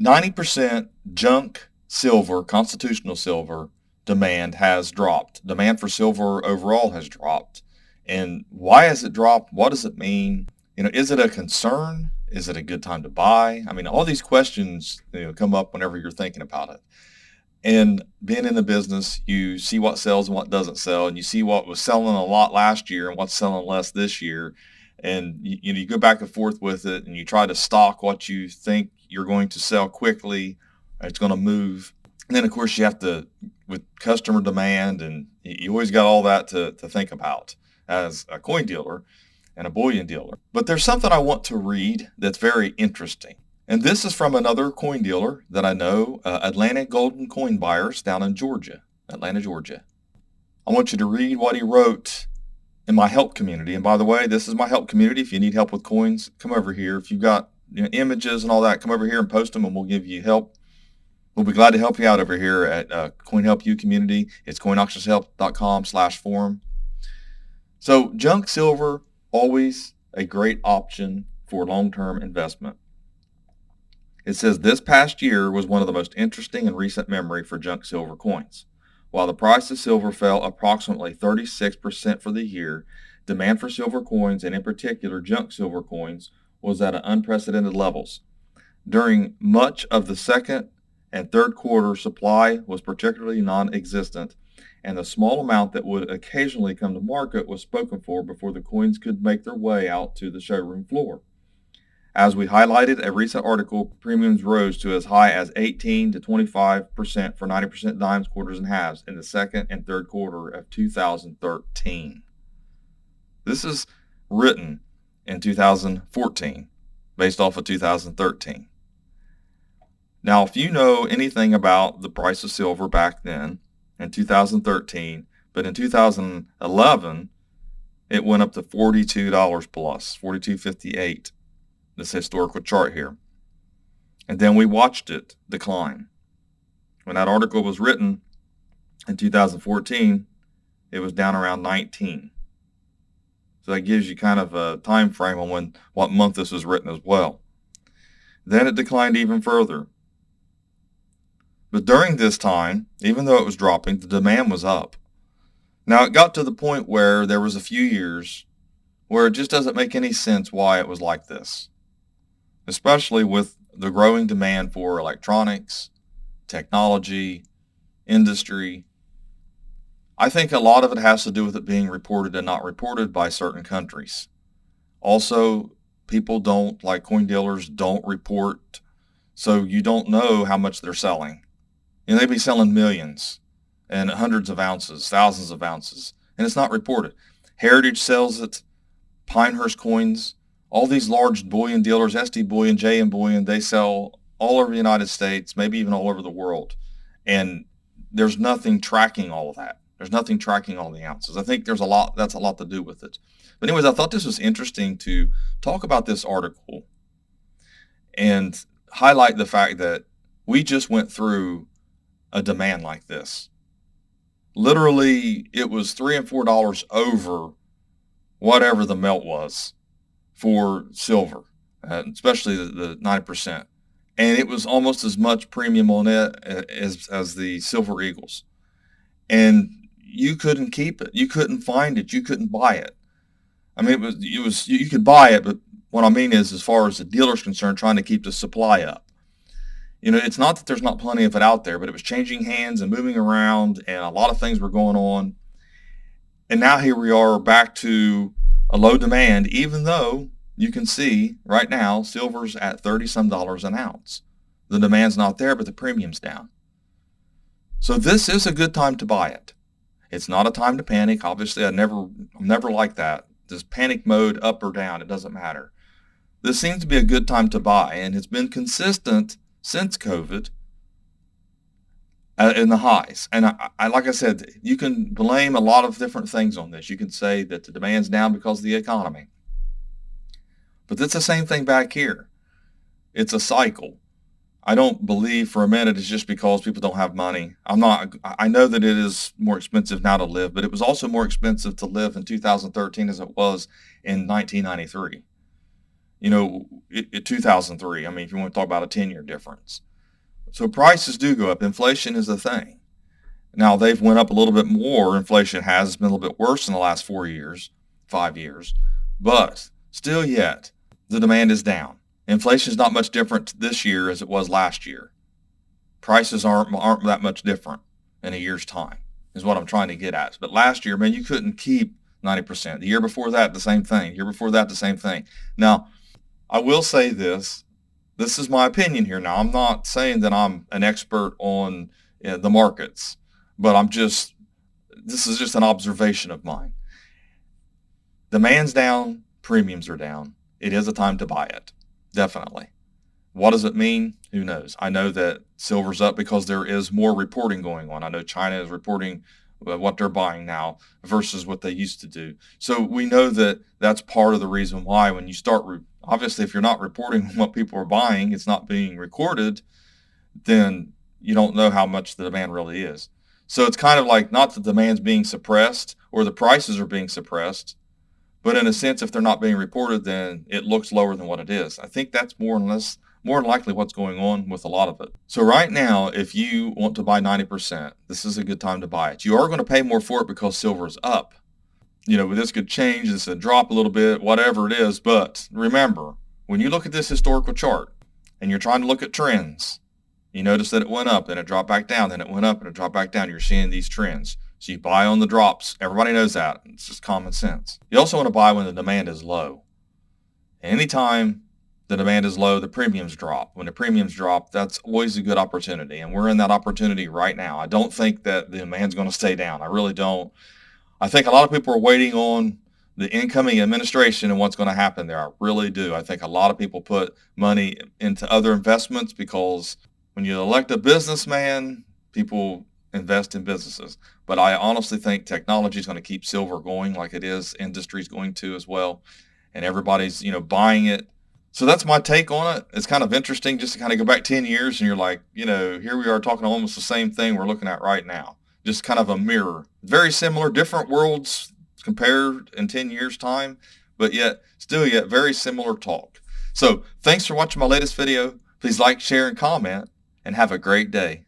90% junk silver, constitutional silver demand has dropped. Demand for silver overall has dropped. And why has it dropped? What does it mean? Is it a concern? Is it a good time to buy? I mean, all these questions, come up whenever you're thinking about it. And being in the business, you see what sells and what doesn't sell, and you see what was selling a lot last year and what's selling less this year. And you go back and forth with it, and you try to stock what you think you're going to sell quickly. It's going to move. And then, of course, you have to, with customer demand, and you always got all that to think about as a coin dealer and a bullion dealer. But there's something I want to read that's very interesting. And this is from another coin dealer that I know, Atlantic Golden Coin Buyers down in Georgia, Atlanta, Georgia. I want you to read what he wrote in my help community. And by the way, this is my help community. If you need help with coins, come over here. If you've got images and all that, come over here and post them and we'll give you help. We'll be glad to help you out over here at Coin Help You community. It's coinauctionshelp.com/forum. So junk silver, always a great option for long-term investment. It says this past year was one of the most interesting in recent memory for junk silver coins. While the price of silver fell approximately 36% for the year, demand for silver coins, and in particular junk silver coins, was at unprecedented levels. During much of the second and third quarter, supply was particularly non-existent, and the small amount that would occasionally come to market was spoken for before the coins could make their way out to the showroom floor. As we highlighted a recent article, premiums rose to as high as 18 to 25% for 90% dimes, quarters, and halves in the second and third quarter of 2013. This is written in 2014, based off of 2013. Now, if you know anything about the price of silver back then, in 2013, but in 2011, it went up to $42 plus, $42.58. This historical chart here. And then we watched it decline. When that article was written in 2014, it was down around 19. So that gives you kind of a time frame on what month this was written as well. Then it declined even further. But during this time, even though it was dropping, the demand was up. Now it got to the point where there was a few years where it just doesn't make any sense why it was like this, especially with the growing demand for electronics, technology, industry. I think a lot of it has to do with it being reported and not reported by certain countries. Also, people like coin dealers don't report, so you don't know how much they're selling. They'd be selling millions and hundreds of ounces, thousands of ounces, and it's not reported. Heritage sells it, Pinehurst Coins, all these large bullion dealers, SD Bullion, JM Bullion, they sell all over the United States, maybe even all over the world. And there's nothing tracking all of that. There's nothing tracking all the ounces. I think that's a lot to do with it. But anyways, I thought this was interesting to talk about this article and highlight the fact that we just went through a demand like this. Literally, it was $3 and $4 over whatever the melt was for silver, especially the 9%. And it was almost as much premium on it as the Silver Eagles. And you couldn't keep it. You couldn't find it. You couldn't buy it. I mean, you could buy it, but what I mean is, as far as the dealer's concerned, trying to keep the supply up. It's not that there's not plenty of it out there, but it was changing hands and moving around, and a lot of things were going on. And now here we are back to a low demand, even though you can see right now silver's at $30-some an ounce. The demand's not there, but the premium's down. So this is a good time to buy it. It's not a time to panic. Obviously, I'm never like that. This panic mode, up or down, it doesn't matter. This seems to be a good time to buy, and it's been consistent since COVID in the highs. And I like I said, you can blame a lot of different things on this. You can say that the demand's down because of the economy. But it's the same thing back here. It's a cycle. I don't believe for a minute it's just because people don't have money. I know that it is more expensive now to live, but it was also more expensive to live in 2013 as it was in 1993. in 2003. I mean, if you want to talk about a 10-year difference. So prices do go up. Inflation is a thing. Now they've went up a little bit more. Inflation has been a little bit worse in the last 4 years, 5 years, but still yet the demand is down. Inflation is not much different this year as it was last year. Prices aren't that much different in a year's time, is what I'm trying to get at. But last year, man, you couldn't keep 90%. The year before that, the same thing. The year before that, the same thing. Now, I will say this. This is my opinion here. Now, I'm not saying that I'm an expert on the markets, but this is just an observation of mine. Demand's down, premiums are down. It is a time to buy it. Definitely. What does it mean? Who knows? I know that silver's up because there is more reporting going on. I know China is reporting what they're buying now versus what they used to do. So we know that that's part of the reason why when you start, obviously, if you're not reporting what people are buying, it's not being recorded, then you don't know how much the demand really is. So it's kind of like not that the demand's being suppressed or the prices are being suppressed, but in a sense, if they're not being reported, then it looks lower than what it is. I think that's more than likely what's going on with a lot of it. So right now, if you want to buy 90%, this is a good time to buy it. You are going to pay more for it because silver is up. This could change, this could drop a little bit, whatever it is. But remember, when you look at this historical chart and you're trying to look at trends, you notice that it went up, then it dropped back down, then it went up and it dropped back down. You're seeing these trends. So you buy on the drops. Everybody knows that. It's just common sense. You also want to buy when the demand is low. Anytime the demand is low, the premiums drop. When the premiums drop, that's always a good opportunity. And we're in that opportunity right now. I don't think that the demand's going to stay down. I really don't. I think a lot of people are waiting on the incoming administration and what's going to happen there. I really do. I think a lot of people put money into other investments because when you elect a businessman, people invest in businesses. But I honestly think technology is going to keep silver going like it is. Industry's going to as well. And everybody's, buying it. So that's my take on it. It's kind of interesting just to kind of go back 10 years and you're like, here we are talking almost the same thing we're looking at right now. Just kind of a mirror. Very similar, different worlds compared in 10 years time, but yet very similar talk. So thanks for watching my latest video. Please like, share, and comment, and have a great day.